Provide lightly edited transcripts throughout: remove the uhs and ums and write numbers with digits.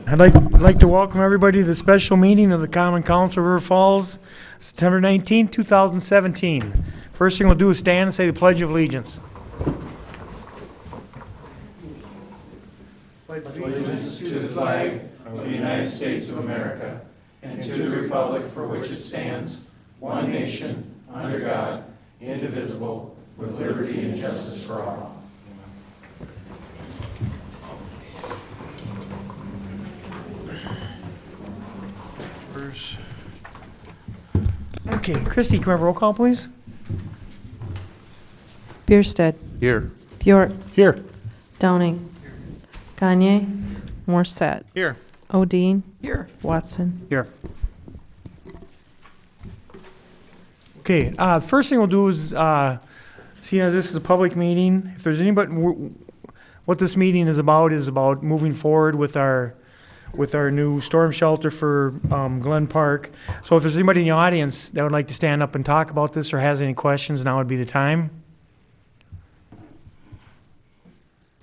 I'd like to welcome everybody to the special meeting of the Common Council of River Falls, September 19, 2017. First thing we'll do is stand and say the Pledge of Allegiance. Allegiance to the flag of the United States of America and to the republic for which it stands, one nation, under God, indivisible, with liberty and justice for all. Okay, Christie, can we have a roll call, please? Bierstead. Here. Bjort. Here. Downing. Gagne. Morset. Here. Odine. Here. Watson. Here. Okay, first thing we'll do is, seeing as this is a public meeting, if there's anybody, what this meeting is about moving forward with our new storm shelter for Glen Park. So if there's anybody in the audience that would like to stand up and talk about this or has any questions, now would be the time.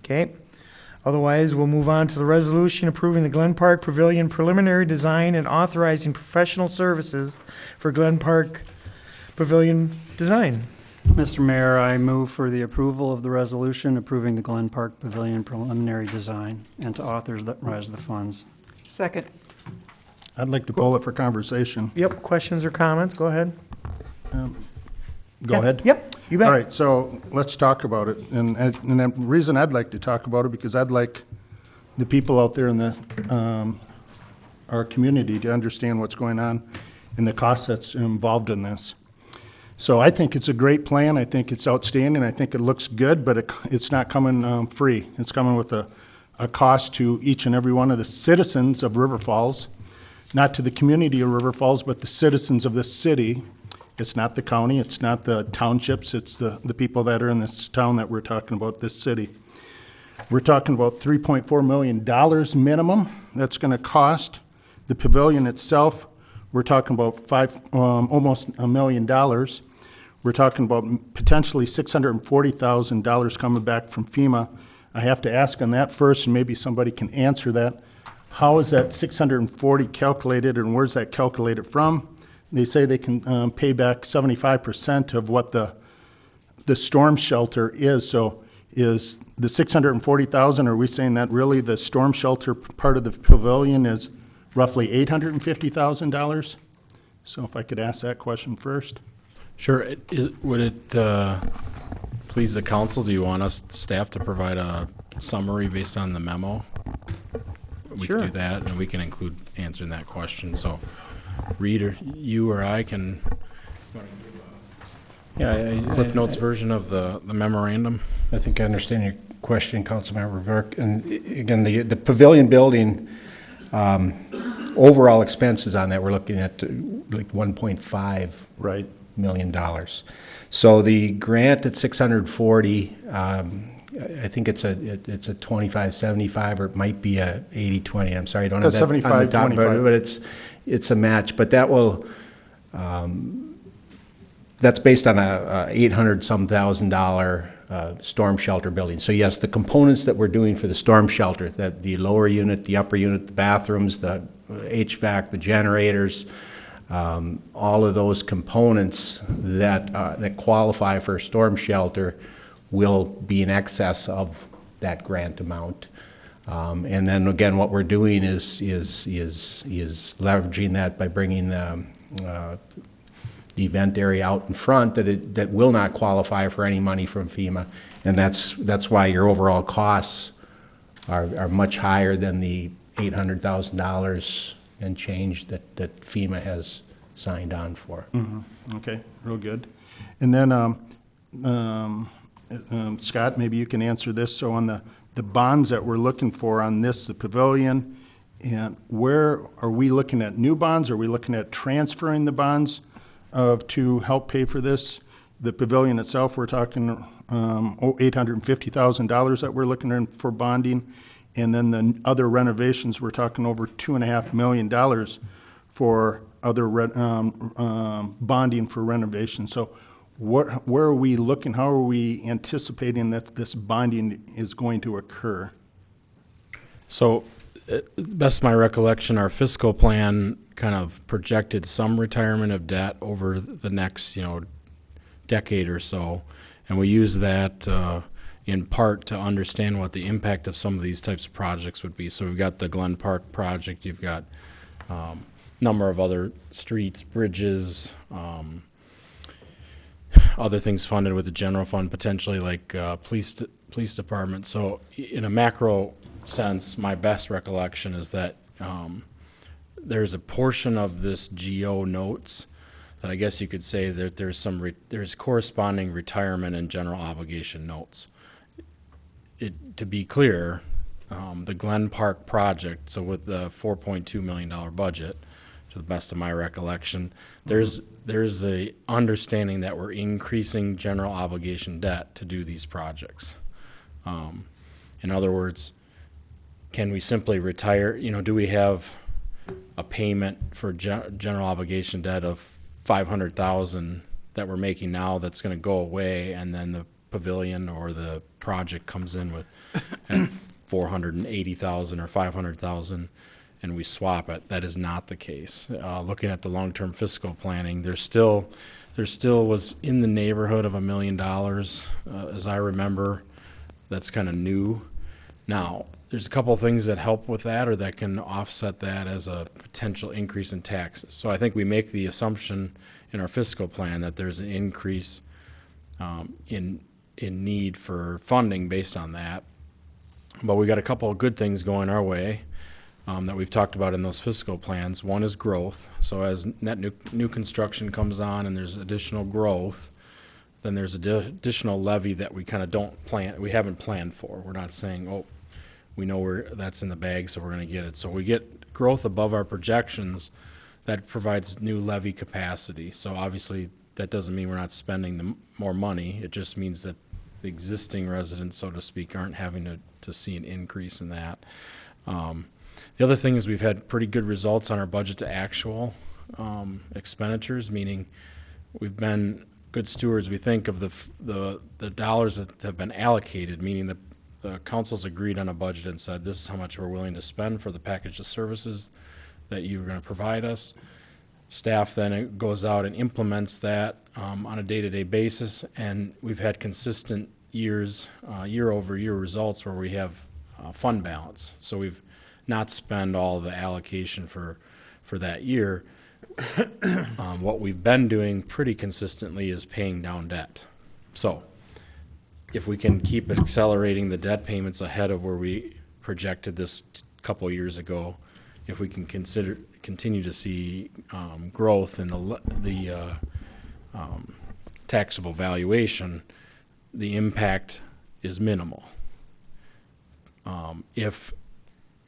Okay. Otherwise, we'll move on to the resolution approving the Glen Park Pavilion preliminary design and authorizing professional services for Glen Park Pavilion design. Mr. Mayor, I move for the approval of the resolution approving the Glen Park Pavilion preliminary design and to authorize the funds. Second. I'd like to pull it for conversation. Yep, questions or comments? Go ahead. Go ahead. Yep, you bet. All right, so let's talk about it. And the reason I'd like to talk about it, because I'd like the people out there in our community to understand what's going on and the cost that's involved in this. So I think it's a great plan. I think it's outstanding. I think it looks good, but it's not coming free. It's coming with a cost to each and every one of the citizens of River Falls, not to the community of River Falls, but the citizens of this city. It's not the county, it's not the townships, it's the people that are in this town that we're talking about, this city. We're talking about $3.4 million minimum that's gonna cost. The pavilion itself, we're talking about almost $1 million. We're talking about potentially $640,000 coming back from FEMA. I have to ask on that first, and maybe somebody can answer that. How is that 640 calculated, and where's that calculated from? They say they can pay back 75% of what the storm shelter is. So is the 640,000, are we saying that really the storm shelter part of the pavilion is roughly $850,000? So if I could ask that question first. Sure. Would it please the council, do you want us, staff, to provide a summary based on the memo? We Sure. can do that, and we can include answering that question. So Reed, or you or I can Cliff Notes version of the memorandum. I think I understand your question, Councilmember Burke. And again, the pavilion building, overall expenses on that, we're looking at like $1.5 million. So the grant at 640, I think it's a 25-75, or it might be a 80-20. I'm sorry, I don't have that on the top, 75-25. but it's a match. But that will, that's based on a $800,000 storm shelter building. So yes, the components that we're doing for the storm shelter, that the lower unit, the upper unit, the bathrooms, the HVAC, the generators, all of those components that qualify for a storm shelter will be in excess of that grant amount. And then again, what we're doing is leveraging that by bringing the event area out in front that will not qualify for any money from FEMA, and that's why your overall costs are much higher than the $800,000 and change that FEMA has signed on for. Mm-hmm. Okay, real good. And then Scott, maybe you can answer this. So on the bonds that we're looking for on this, the pavilion, and where are we looking at new bonds? Are we looking at transferring the bonds to help pay for this? The pavilion itself, we're talking $850,000 that we're looking at for bonding. And then the other renovations, we're talking over $2.5 million for other bonding for renovation. So where are we looking? How are we anticipating that this bonding is going to occur? So best of my recollection, our fiscal plan kind of projected some retirement of debt over the next, decade or so. And we use that in part to understand what the impact of some of these types of projects would be. So we've got the Glen Park project, you've got a number of other streets, bridges, other things funded with the general fund, potentially like police department. So in a macro sense, my best recollection is that there's a portion of this GO notes that I guess you could say that there's corresponding retirement and general obligation notes. To be clear, the Glen Park project, so with the $4.2 million budget, to the best of my recollection, there's a understanding that we're increasing general obligation debt to do these projects. In other words, can we simply retire, do we have a payment for general obligation debt of $500,000 that we're making now that's going to go away, and then the pavilion or the project comes in with $480,000 or $500,000 and we swap it? That is not the case. Looking at the long-term fiscal planning, there still was in the neighborhood of $1 million, as I remember. That's kind of new. Now, there's a couple of things that help with that or that can offset that as a potential increase in taxes. So I think we make the assumption in our fiscal plan that there's an increase in need for funding based on that. But we got a couple of good things going our way that we've talked about in those fiscal plans. One is growth. So as net new construction comes on and there's additional growth, then there's additional levy that we kind of we haven't planned for. We're not saying, oh, we know that's in the bag, so we're going to get it. So we get growth above our projections. That provides new levy capacity. So obviously that doesn't mean we're not spending more money. It just means that the existing residents, so to speak, aren't having to see an increase in that. The other thing is we've had pretty good results on our budget to actual expenditures, meaning we've been good stewards, we think, of the dollars that have been allocated, meaning the council's agreed on a budget and said this is how much we're willing to spend for the package of services that you're going to provide us. Staff then goes out and implements that on a day-to-day basis, and we've had consistent year-over-year results where we have fund balance. So we've not spent all the allocation for that year. What we've been doing pretty consistently is paying down debt. So if we can keep accelerating the debt payments ahead of where we projected this couple years ago, if we can continue to see growth in the taxable valuation, the impact is minimal. If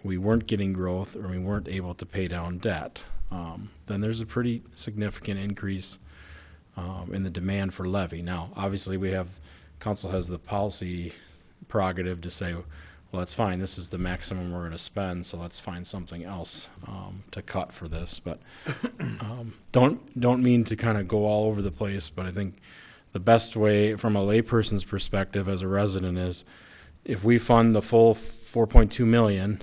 we weren't getting growth or we weren't able to pay down debt, then there's a pretty significant increase in the demand for levy. Now, obviously, council has the policy prerogative to say, well, that's fine, this is the maximum we're going to spend, so let's find something else to cut for this. But don't mean to kind of go all over the place, but I think the best way from a layperson's perspective as a resident is if we fund the full $4.2 million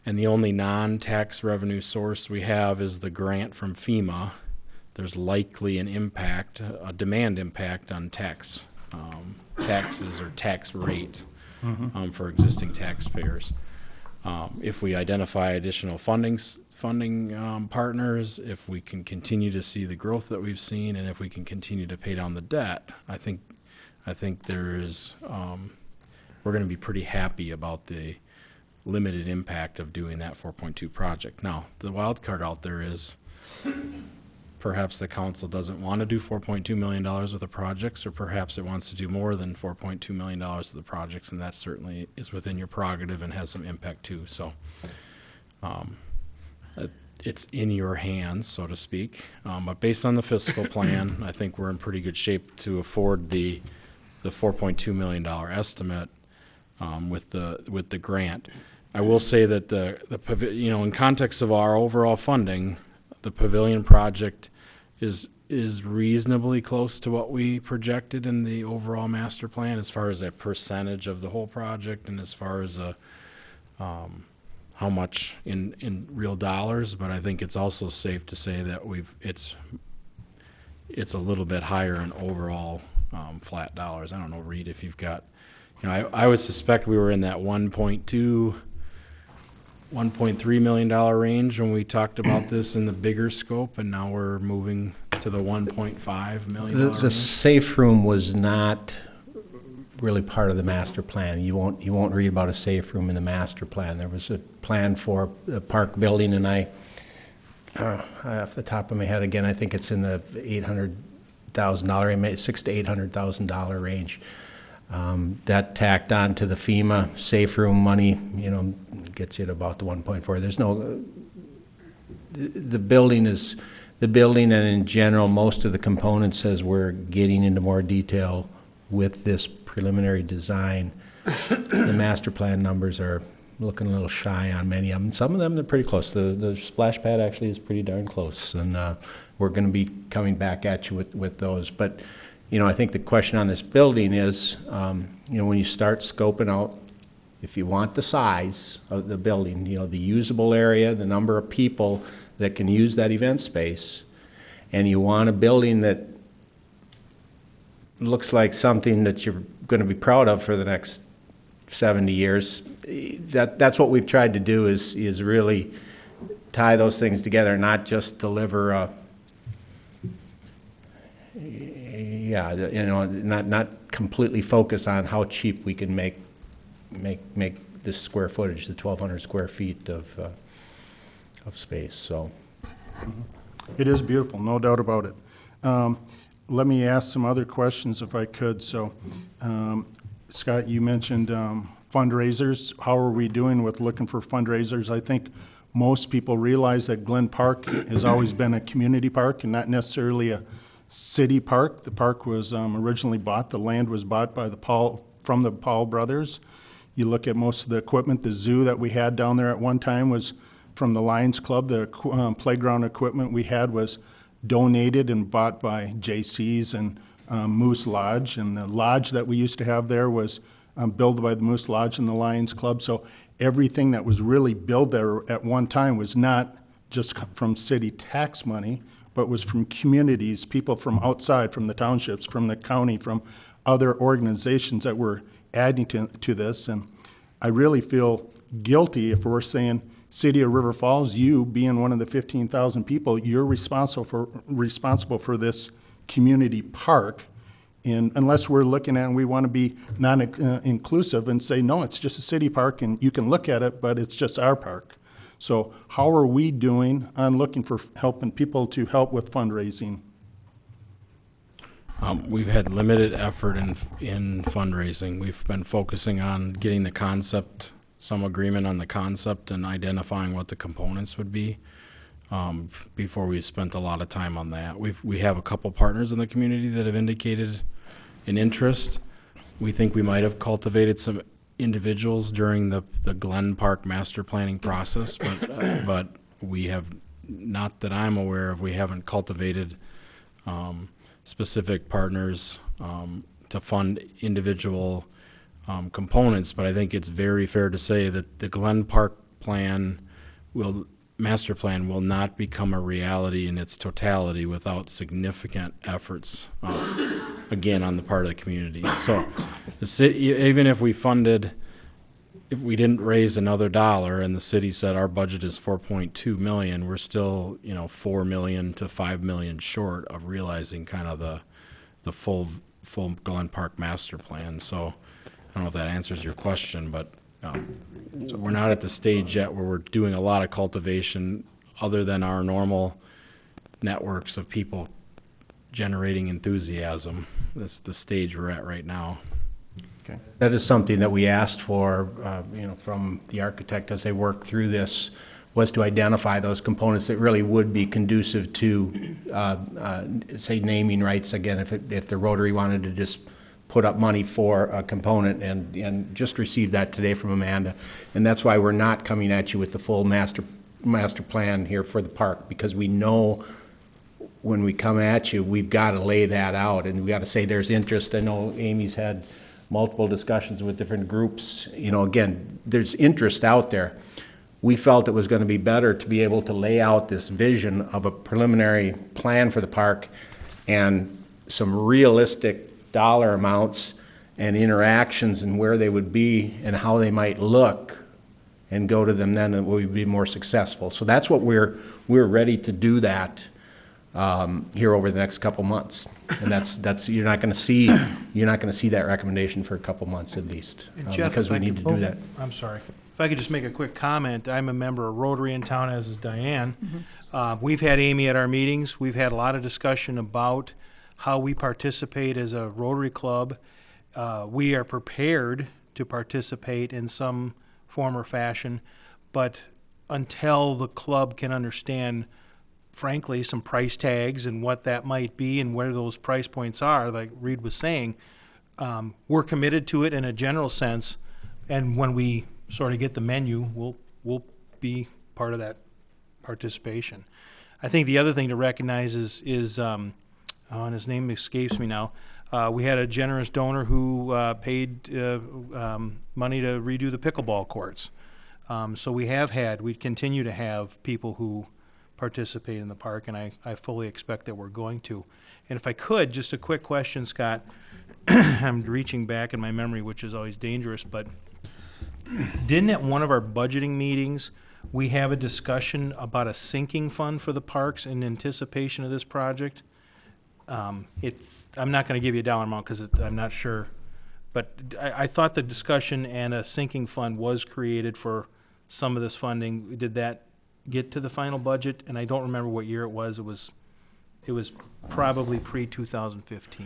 and the only non-tax revenue source we have is the grant from FEMA, there's likely an impact, a demand impact on taxes or tax rate for existing taxpayers. If we identify additional funding partners, if we can continue to see the growth that we've seen, and if we can continue to pay down the debt, I think there is we're going to be pretty happy about the limited impact of doing that 4.2 project. Now, the wild card out there is perhaps the council doesn't want to do $4.2 million with the projects, or perhaps it wants to do more than $4.2 million with the projects, and that certainly is within your prerogative and has some impact too. So it's in your hands, so to speak. But based on the fiscal plan, I think we're in pretty good shape to afford the $4.2 million estimate with the grant. I will say that in context of our overall funding, the Pavilion project is reasonably close to what we projected in the overall master plan as far as a percentage of the whole project and as far as how much in real dollars, but I think it's also safe to say that it's a little bit higher in overall flat dollars. I don't know, Reed, if you've got, I would suspect we were in that $1.3 million range when we talked about this in the bigger scope, and now we're moving to the $1.5 million The range. safe room was not really part of the master plan. You won't read about a safe room in the master plan. There was a plan for the park building, and off the top of my head again, I think it's in the $800,000, $600,000 to $800,000 range. That tacked on to the FEMA safe room money, gets you to about the 1.4. There's no, the building, and in general, most of the components, as we're getting into more detail with this preliminary design, the master plan numbers are looking a little shy on many of them. Some of them, they're pretty close. The splash pad actually is pretty darn close, and we're going to be coming back at you with those. But, I think the question on this building is, when you start scoping out, if you want the size of the building, the usable area, the number of people that can use that event space, and you want a building that looks like something that you're going to be proud of for the next 70 years, that's what we've tried to do is really tie those things together, not just deliver not completely focus on how cheap we can make this square footage, the 1,200 square feet of space. So It is beautiful, no doubt about it. Let me ask some other questions if I could. So, Scott, you mentioned fundraisers. How are we doing with looking for fundraisers? I think most people realize that Glen Park has always been a community park and not necessarily a city park. The park was originally bought, the land was bought by from the Powell brothers. You look at most of the equipment, the zoo that we had down there at one time was from the Lions Club. The playground equipment we had was donated and bought by J.C.'s and Moose Lodge. And the lodge that we used to have there was built by the Moose Lodge and the Lions Club. So everything that was really built there at one time was not just from city tax money, but was from communities, people from outside, from the townships, from the county, from other organizations that were adding to this. And I really feel guilty if we're saying, City of River Falls, you being one of the 15,000 people, you're responsible for this community park. And unless we're looking at, and we want to be non-inclusive and say, no, it's just a city park and you can look at it, but it's just our park. So how are we doing on looking for helping people to help with fundraising? We've had limited effort in fundraising. We've been focusing on getting the concept, some agreement on the concept and identifying what the components would be before we spent a lot of time on that. We have a couple partners in the community that have indicated an interest. We think we might have cultivated some individuals during the Glen Park master planning process, but we have, not that I'm aware of, we haven't cultivated specific partners to fund individual components. But I think it's very fair to say that the Glen Park master plan will not become a reality in its totality without significant efforts, again, on the part of the community. So the city, even if we didn't raise another dollar and the city said our budget is $4.2 million, we're still, $4 million to $5 million short of realizing kind of the full Glen Park master plan. So I don't know if that answers your question, but we're not at the stage yet where we're doing a lot of cultivation other than our normal networks of people generating enthusiasm. That's the stage we're at right now. Okay. that is something that we asked for, from the architect as they work through this, was to identify those components that really would be conducive to, say, naming rights. Again, if the Rotary wanted to just put up money for a component, and just received that today from Amanda. And that's why we're not coming at you with the full master plan here for the park, because we know when we come at you, we've got to lay that out, and we've got to say there's interest. I know Amy's had multiple discussions with different groups. Again, there's interest out there. we felt it was going to be better to be able to lay out this vision of a preliminary plan for the park and some realistic dollar amounts and interactions and where they would be and how they might look, and go to them then, and we'd be more successful. So that's what we're ready to do that here over the next couple months. And that's you're not going to see that recommendation for a couple months at least, And Jeff, because if we I need could- to do that. I'm sorry. If I could just make a quick comment, I'm a member of Rotary in town, as is Diane. We've had Amy at our meetings. We've had a lot of discussion about how we participate as a Rotary Club. We are prepared to participate in some form or fashion, but until the club can understand, frankly, some price tags and what that might be and where those price points are, like Reed was saying, we're committed to it in a general sense, and when we sort of get the menu, we'll be part of that participation. I think the other thing to recognize is and his name escapes me now. We had a generous donor who paid money to redo the pickleball courts. So we continue to have people who participate in the park, and I fully expect that we're going to. And if I could, just a quick question, Scott. I'm reaching back in my memory, which is always dangerous, but didn't at one of our budgeting meetings, we have a discussion about a sinking fund for the parks in anticipation of this project? I'm not going to give you a dollar amount because I'm not sure, but I thought the discussion and a sinking fund was created for some of this funding. Did that get to the final budget? And I don't remember what year it was. It was probably pre-2015.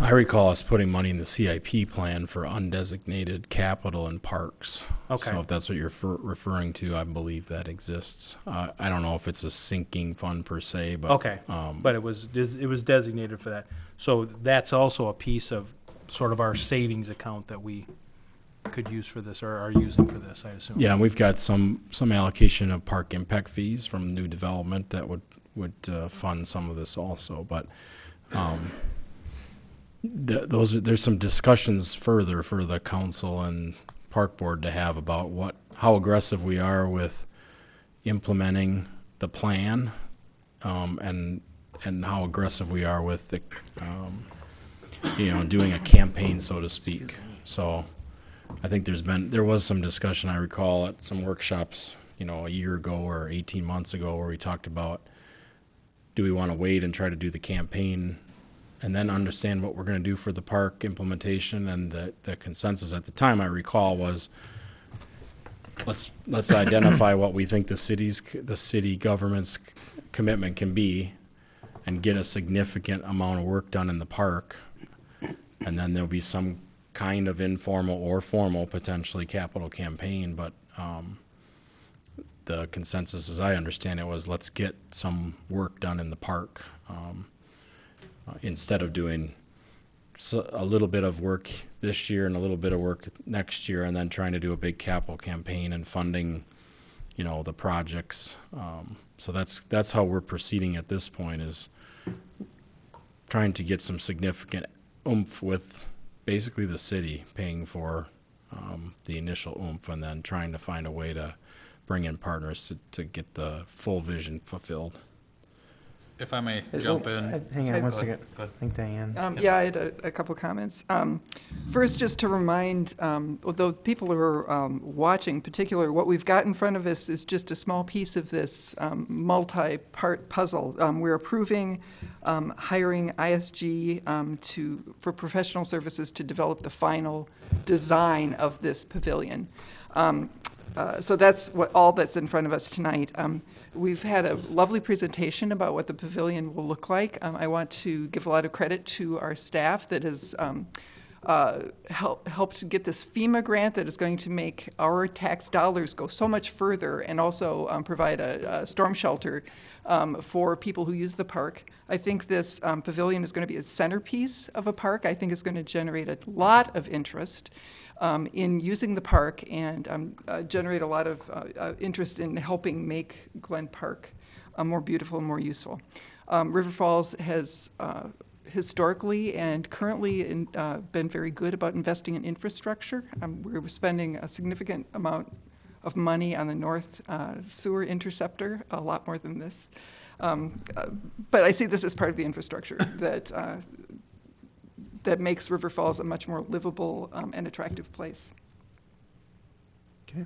I recall us putting money in the CIP plan for undesignated capital and parks. Okay. So if that's what you're referring to, I believe that exists. I don't know if it's a sinking fund per se, but Okay, but it was designated for that. So that's also a piece of sort of our savings account that we could use for this, or are using for this, I assume. yeah, and we've got some allocation of park impact fees from new development that would fund some of this also, but there's some discussions further for the council and park board to have about how aggressive we are with implementing the plan, and how aggressive we are with the doing a campaign, so to speak. So I think there was some discussion, I recall, at some workshops, a year ago or 18 months ago, where we talked about, do we want to wait and try to do the campaign and then understand what we're going to do for the park implementation? And the consensus at the time, I recall, was let's identify what we think the city government's commitment can be and get a significant amount of work done in the park. And then there'll be some kind of informal or formal, potentially, capital campaign. But the consensus, as I understand it, was let's get some work done in the park. Instead of doing a little bit of work this year and a little bit of work next year, and then trying to do a big capital campaign and funding, the projects. So that's how we're proceeding at this point, is trying to get some significant oomph with basically the city paying for the initial oomph, and then trying to find a way to bring in partners to get the full vision fulfilled. If I may jump in. Hang on one Go second. ahead. I think Diane. Yeah, I had a couple comments. First, just to remind the people who are watching, in particular, what we've got in front of us is just a small piece of this multi-part puzzle. We're approving hiring ISG for professional services to develop the final design of this pavilion. So that's all that's in front of us tonight. We've had a lovely presentation about what the pavilion will look like. I want to give a lot of credit to our staff that has helped get this FEMA grant that is going to make our tax dollars go so much further, and also provide a storm shelter for people who use the park. I think this pavilion is going to be a centerpiece of a park. I think it's going to generate a lot of interest in using the park, and generate a lot of interest in helping make Glen Park more beautiful and more useful. River Falls has historically and currently been very good about investing in infrastructure. We're spending a significant amount of money on the north sewer interceptor, a lot more than this. But I see this as part of the infrastructure that makes River Falls a much more livable and attractive place. Okay,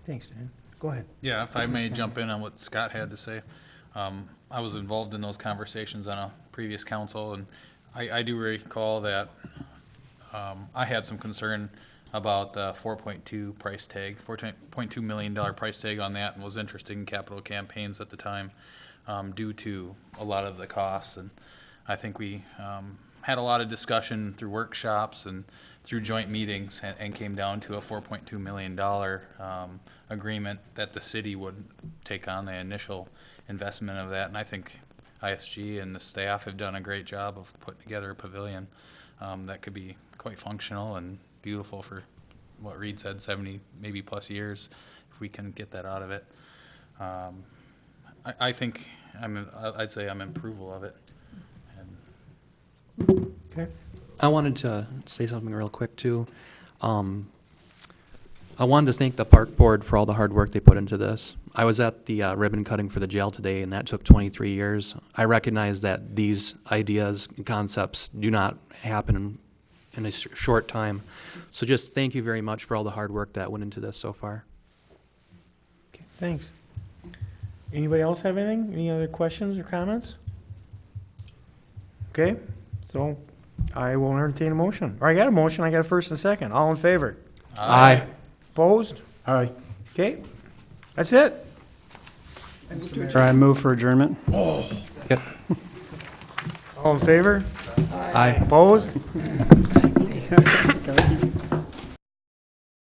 thanks, Dan. Go ahead. Yeah, if I may jump in on what Scott had to say. I was involved in those conversations on a previous council, and I do recall that I had some concern about the 4.2 price tag, $4.2 million price tag on that, and was interested in capital campaigns at the time due to a lot of the costs. And I think we had a lot of discussion through workshops and through joint meetings and came down to a $4.2 million agreement that the city would take on the initial investment of that. And I think ISG and the staff have done a great job of putting together a pavilion that could be quite functional and beautiful for what Reed said, 70 maybe plus years, if we can get that out of it. I think I'd say I'm in approval of it. And Okay. I wanted to say something real quick, too. I wanted to thank the park board for all the hard work they put into this. I was at the ribbon cutting for the jail today, and that took 23 years. I recognize that these ideas and concepts do not happen in a short time. So just thank you very much for all the hard work that went into this so far. Okay, thanks. Anybody else have anything? Any other questions or comments? Okay, so I will entertain a motion. Or I got a motion, I got a first and second. All in favor? Aye. Opposed? Aye. Okay, that's it. I move for adjournment. Yep. All in favor? Aye. Opposed?